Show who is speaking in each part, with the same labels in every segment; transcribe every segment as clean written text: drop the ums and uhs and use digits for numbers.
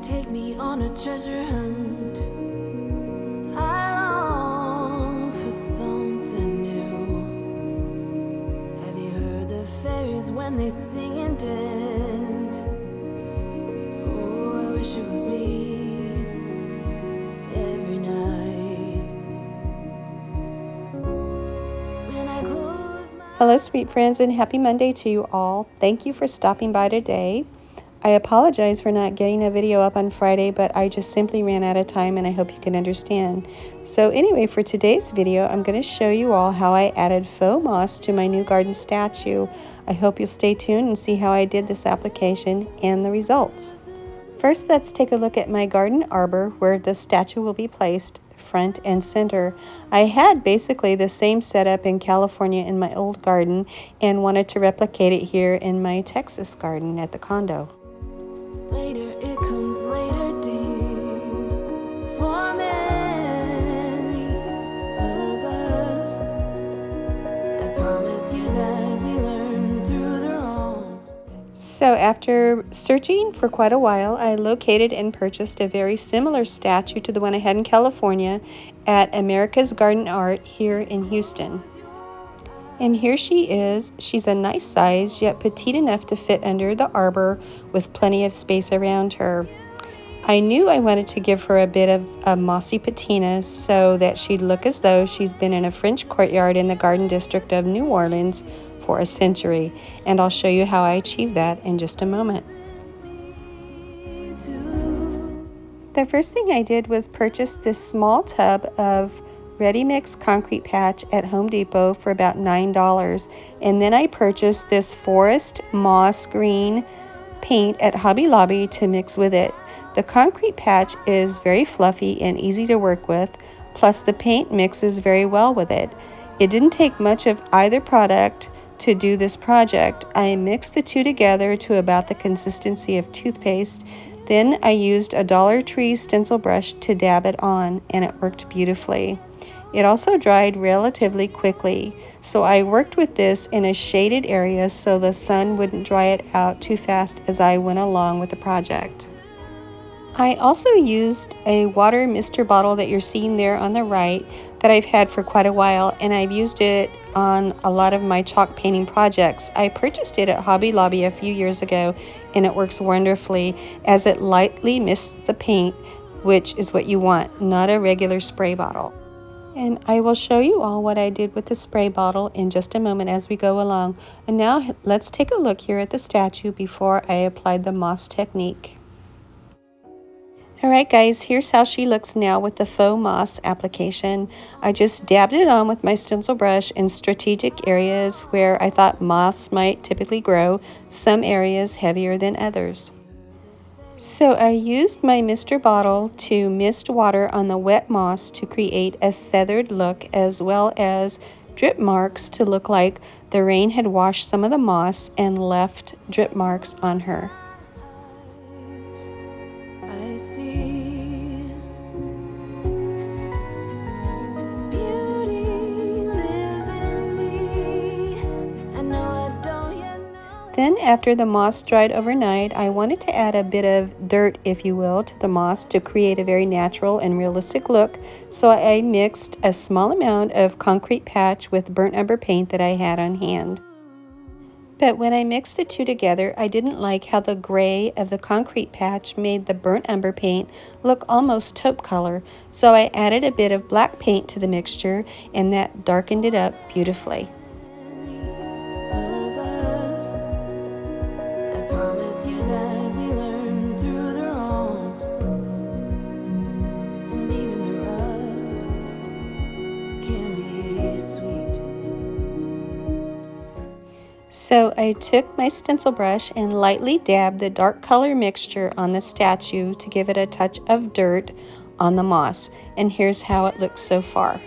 Speaker 1: take me on a treasure hunt. I long for something new. Have you heard the fairies when they sing and dance? Oh, I wish it was me every night. When I close my
Speaker 2: Hello, sweet friends, and happy Monday to you all. Thank you for stopping by today. I apologize for not getting a video up on Friday, but I just simply ran out of time, and I hope you can understand. So anyway, for today's video, I'm going to show you all how I added faux moss to my new garden statue. I hope you'll stay tuned and see how I did this application and the results. First, let's take a look at my garden arbor where the statue will be placed, front and center. I had basically the same setup in California in my old garden and wanted to replicate it here in my Texas garden at the condo.
Speaker 1: later, it comes later, dear. For many of us, I promise you that we learn through the wrongs.
Speaker 2: So after searching for quite a while, I located and purchased a very similar statue to the one I had in California at America's Garden Art here in Houston. And here she is. She's a nice size, yet petite enough to fit under the arbor with plenty of space around her. I knew I wanted to give her a bit of a mossy patina so that she'd look as though she's been in a French courtyard in the Garden District of New Orleans for a century. And I'll show you how I achieved that in just a moment. The first thing I did was purchase this small tub of ready-mix concrete patch at Home Depot for about $9, and then I purchased this forest moss green paint at Hobby Lobby to mix with it. The concrete patch is very fluffy and easy to work with, plus the paint mixes very well with it. It didn't take much of either product to do this project. I mixed the two together to about the consistency of toothpaste. Then I used a Dollar Tree stencil brush to dab it on, and it worked beautifully. It also dried relatively quickly, so I worked with this in a shaded area so the sun wouldn't dry it out too fast as I went along with the project. I also used a water mister bottle that you're seeing there on the right that I've had for quite a while, and I've used it on a lot of my chalk painting projects. I purchased it at Hobby Lobby a few years ago, and it works wonderfully as it lightly mists the paint, which is what you want, not a regular spray bottle. And I will show you all what I did with the spray bottle in just a moment as we go along. And now let's take a look here at the statue before I applied the moss technique. Alright guys, here's how she looks now with the faux moss application. I just dabbed it on with my stencil brush in strategic areas where I thought moss might typically grow, some areas heavier than others. So I used my mister bottle to mist water on the wet moss to create a feathered look, as well as drip marks to look like the rain had washed some of the moss and left drip marks on her.
Speaker 1: I see beauty lives in me. I know I don't yet know.
Speaker 2: Then after the moss dried overnight, I wanted to add a bit of dirt, if you will, to the moss to create a very natural and realistic look. So I mixed a small amount of concrete patch with burnt umber paint that I had on hand. But when I mixed the two together, I didn't like how the gray of the concrete patch made the burnt umber paint look almost taupe color. So I added a bit of black paint to the mixture, and that darkened it up beautifully.
Speaker 1: You that we learn through the wrongs, and even the rough can be sweet.
Speaker 2: So I took my stencil brush and lightly dabbed the dark color mixture on the statue to give it a touch of dirt on the moss. And here's how it looks so far.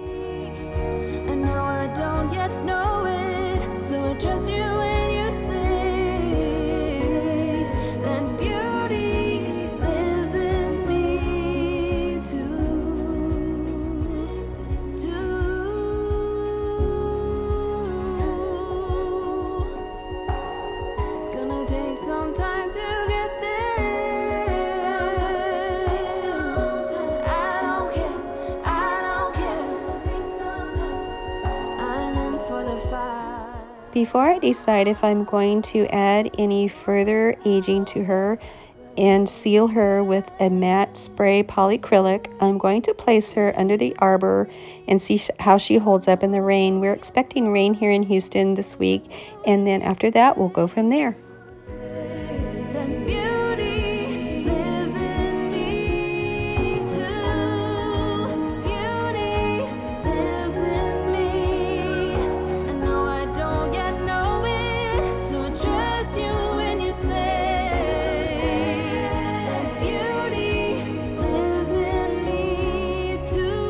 Speaker 1: I know I don't yet know it, so I trust you when you say that beauty lives in me too. It's gonna take some time to get there.
Speaker 2: Before I decide if I'm going to add any further aging to her and seal her with a matte spray polyacrylic, I'm going to place her under the arbor and see how she holds up in the rain. We're expecting rain here in Houston this week, and then after that we'll go from there.
Speaker 1: That beauty lives in me too. Beauty lives in me. I know I don't yet know it, so I trust you when you say that beauty lives in me too.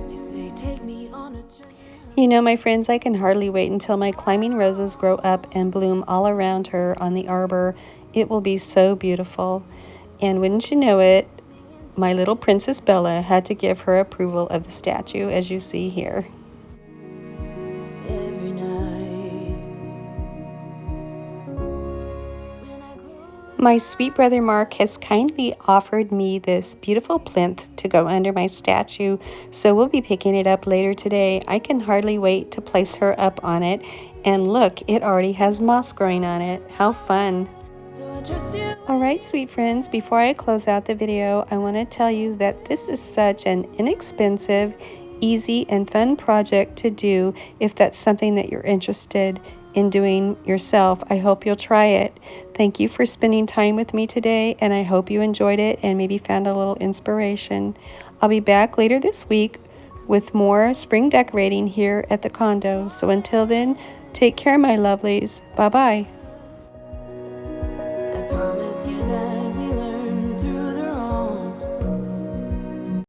Speaker 1: You say, take me on a treasure hunt.
Speaker 2: You know, my friends, I can hardly wait until my climbing roses grow up and bloom all around her on the arbor. It will be so beautiful. And wouldn't you know it, my little Princess Bella had to give her approval of the statue, as you see here.
Speaker 1: Every night when I close
Speaker 2: My sweet brother Mark has kindly offered me this beautiful plinth to go under my statue, so we'll be picking it up later today. I can hardly wait to place her up on it. And look, it already has moss growing on it. How fun!
Speaker 1: so I trust you.
Speaker 2: Alright, sweet friends, before I close out the video, I want to tell you that this is such an inexpensive, easy, and fun project to do if that's something that you're interested in doing yourself. I hope you'll try it. Thank you for spending time with me today, and I hope you enjoyed it and maybe found a little inspiration. I'll be back later this week with more spring decorating here at the condo. So until then, take care, my lovelies. Bye-bye.
Speaker 1: I promise you that